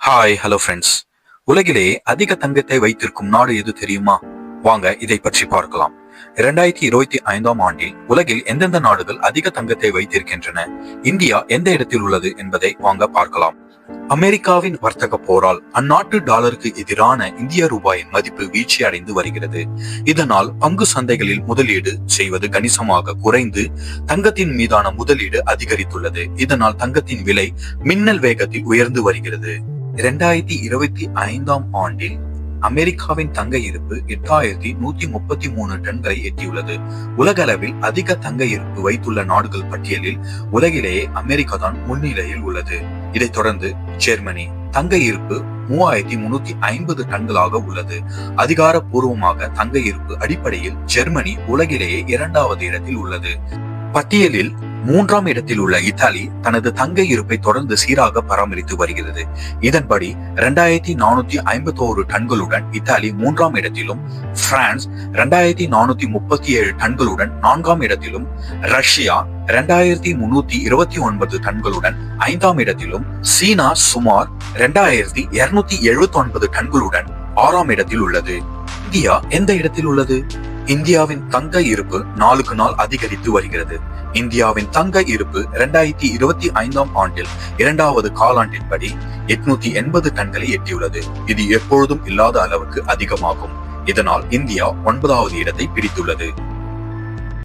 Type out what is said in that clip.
Hello friends. உலகிலே அதிக தங்கத்தை வைத்திருக்கும் நாடு எது தெரியுமா? வாங்க இதை பற்றி பார்க்கலாம். 2025ஆம் ஆண்டில் உலகில் எந்தெந்த நாடுகள் அதிக தங்கத்தை வைத்திருக்கின்றன, இந்தியா எந்த இடத்தில் உள்ளது என்பதை வாங்க பார்க்கலாம். அமெரிக்காவின் வர்த்தக போரால் அந்நாட்டு டாலருக்கு எதிரான இந்திய ரூபாயின் மதிப்பு வீழ்ச்சி அடைந்து வருகிறது. இதனால் பங்கு சந்தைகளில் முதலீடு செய்வது கணிசமாக குறைந்து தங்கத்தின் மீதான முதலீடு அதிகரித்துள்ளது. இதனால் தங்கத்தின் விலை மின்னல் வேகத்தில் உயர்ந்து வருகிறது. 2025ஆம் ஆண்டில் அமெரிக்காவின் தங்க இருப்பு 8133 டன்களை எட்டியுள்ளது. உலக அளவில் அதிக தங்க இருப்பு வைத்துள்ள நாடுகள் பட்டியலில் உலகிலேயே அமெரிக்கா தான் முன்னிலையில் உள்ளது. இதைத் தொடர்ந்து ஜெர்மனி தங்க இருப்பு 3350 டன்களாக உள்ளது. அதிகாரப்பூர்வமாக தங்க இருப்பு அடிப்படையில் ஜெர்மனி உலகிலேயே 2வது இடத்தில் உள்ளது. பட்டியலில் 3ஆம் இடத்தில் உள்ள இத்தாலி தனது தங்க இருப்பை தொடர்ந்து சீராக பராமரித்து வருகிறது. இதன்படி 2451 டன்களுடன் இத்தாலி 3ஆம் இடத்திலும், பிரான்ஸ் 2437 டன்களுடன் 4ஆம் இடத்திலும், ரஷ்யா 2329 டன்களுடன் 5ஆம் இடத்திலும், சீனா சுமார் 2279 டன்களுடன் 6ஆம் இடத்தில் உள்ளது. இந்தியா எந்த இடத்தில் உள்ளது? இந்தியாவின் தங்க இருப்பு நாளுக்கு நாள் அதிகரித்து வருகிறது. இந்தியாவின் தங்க இருப்பு 2025ஆம் ஆண்டில் 2வது காலாண்டின்படி 880 டன்களை எட்டியுள்ளது. இது எப்பொழுதும் இல்லாத அளவுக்கு அதிகமாகும். இதனால் இந்தியா 9வது இடத்தை பிடித்துள்ளது.